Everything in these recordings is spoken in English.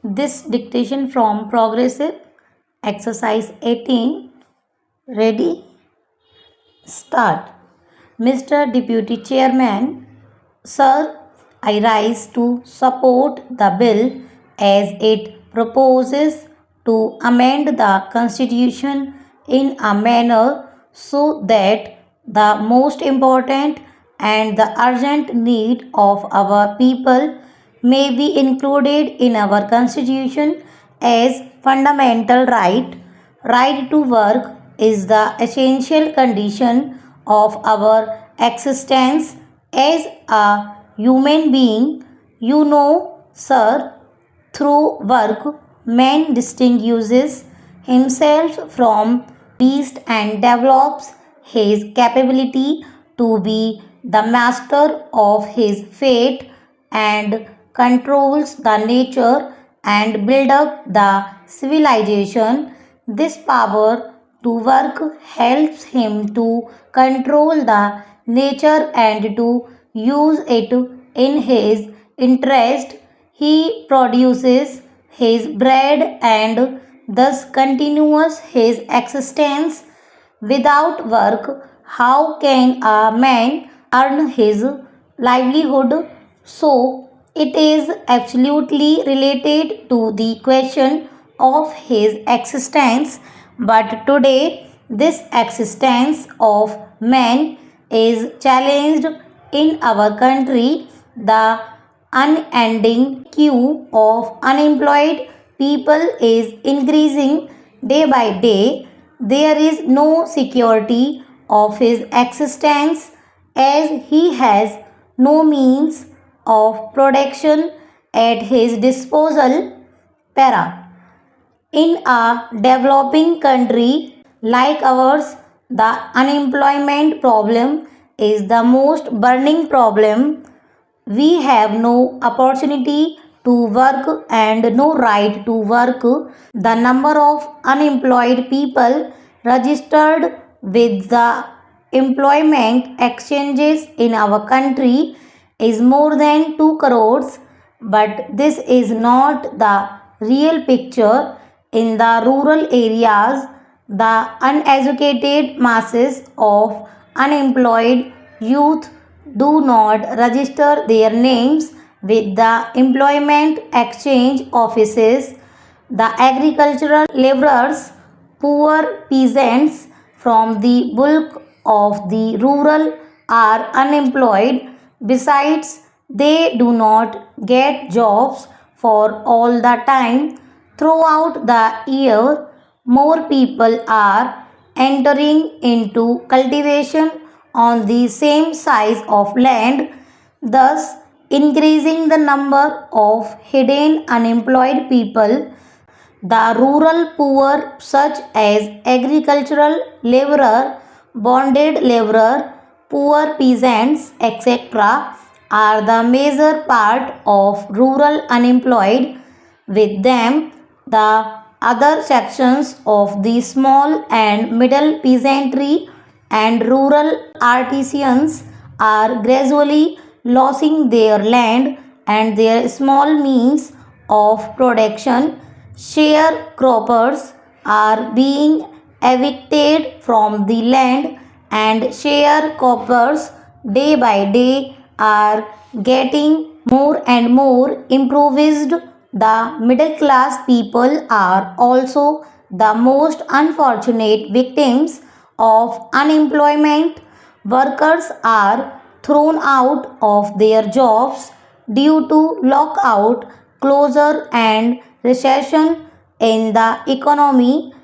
This dictation from Progressive Exercise 18. Ready? Start. Mr. Deputy Chairman, Sir, I rise to support the bill as it proposes to amend the Constitution in a manner so that the most important and the urgent need of our people may be included in our Constitution as fundamental right. Right to work is the essential condition of our existence as a human being. You know, sir, through work, man distinguishes himself from beast and develops his capability to be the master of his fate and controls the nature and build up the civilization. This power to work helps him to control the nature and to use it in his interest. He produces his bread and thus continues his existence. Without work, how can a man earn his livelihood? So, it is absolutely related to the question of his existence. But today, this existence of man is challenged in our country. The unending queue of unemployed people is increasing day by day. There is no security of his existence as he has no means of production at his disposal. Para. In a developing country like ours, the unemployment problem is the most burning problem. We have no opportunity to work and no right to work. The number of unemployed people registered with the employment exchanges in our country is more than 2 crores, but this is not the real picture. In the rural areas, the uneducated masses of unemployed youth do not register their names with the employment exchange offices. The agricultural laborers, poor peasants from the bulk of the rural are unemployed. Besides, they do not get jobs for all the time. Throughout the year, more people are entering into cultivation on the same size of land, thus increasing the number of hidden unemployed people. The rural poor, such as agricultural laborer, bonded laborer, poor peasants, etc., are the major part of rural unemployed. With them, the other sections of the small and middle peasantry and rural artisans are gradually losing their land and their small means of production. Sharecroppers are being evicted from the land, and sharecroppers day by day are getting more and more impoverished. The middle class people are also the most unfortunate victims of unemployment. Workers are thrown out of their jobs due to lockout, closure, and recession in the economy.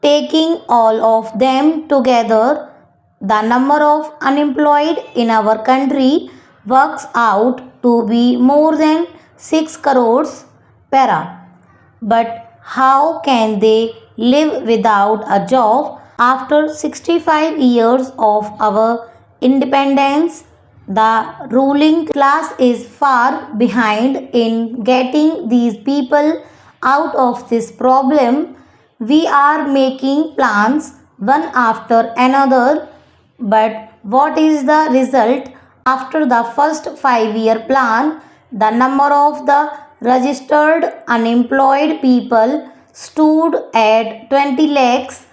Taking all of them together, the number of unemployed in our country works out to be more than 6 crores. Para. But how can they live without a job after 65 years of our independence? The ruling class is far behind in getting these people out of this problem. We are making plans one after another, but what is the result after the first 5-year plan? The number of the registered unemployed people stood at 20 lakhs.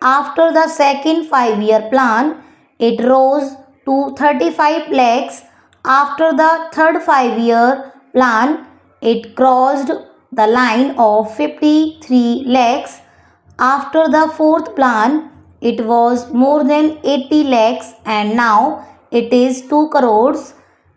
After the second 5-year plan, it rose to 35 lakhs. After the third 5-year plan, it crossed the line of 53 lakhs. After the fourth plan, it was more than 80 lakhs and now it is 2 crores.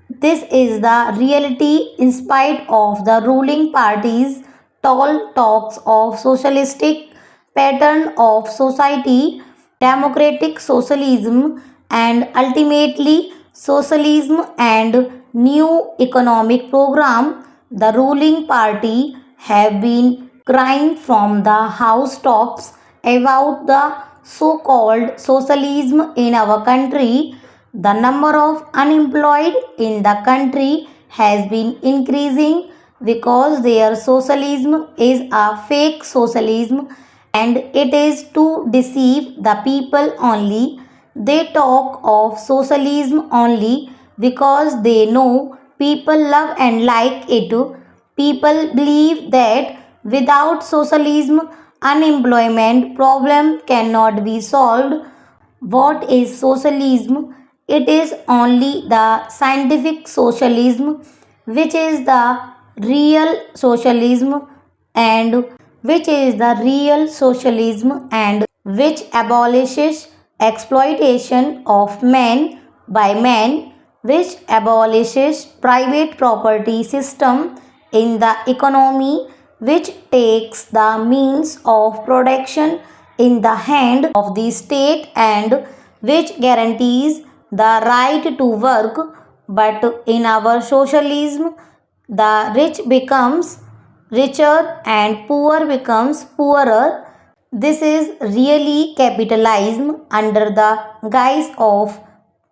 This is the reality in spite of the ruling party's tall talks of socialistic pattern of society, democratic socialism, and ultimately socialism and new economic program. The ruling party have been crying from the housetops about the so-called socialism in our country. The number of unemployed in the country has been increasing because their socialism is a fake socialism and it is to deceive the people only. They talk of socialism only because they know people love and like it. People believe that without socialism, unemployment problem cannot be solved. What is socialism? It is only the scientific socialism, which is the real socialism, and which abolishes exploitation of men by men, which abolishes private property system in the economy, which takes the means of production in the hand of the state and which guarantees the right to work. But in our socialism, the rich becomes richer and poor becomes poorer. This is really capitalism under the guise of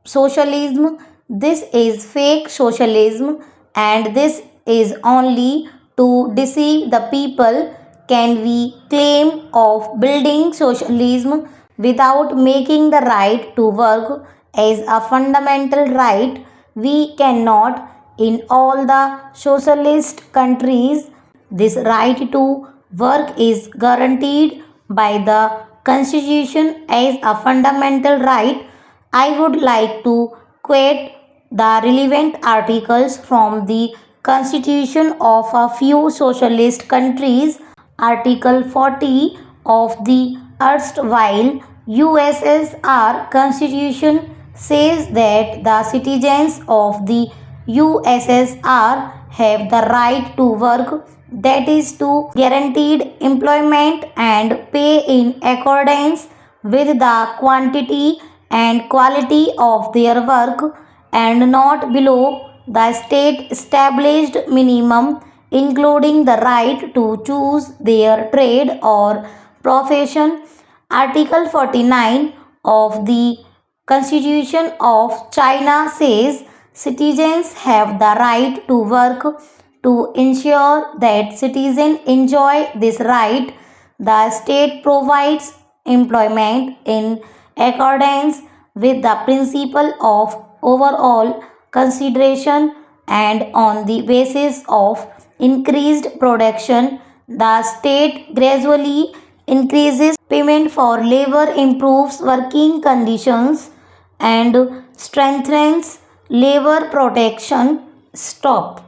socialism. This is fake socialism and this is only to deceive the people. Can we claim of building socialism without making the right to work as a fundamental right? We cannot. In all the socialist countries, this right to work is guaranteed by the constitution as a fundamental right. I would like to quote the relevant articles from the constitution of a few socialist countries. Article 40 of the erstwhile USSR Constitution says that the citizens of the USSR have the right to work, that is to guaranteed employment and pay in accordance with the quantity and quality of their work and not below the state established minimum, including the right to choose their trade or profession. Article 49 of the Constitution of China says citizens have the right to work. To ensure that citizens enjoy this right, the state provides employment in accordance with the principle of overall consideration and on the basis of increased production, the state gradually increases payment for labor, improves working conditions, and strengthens labor protection. Stop.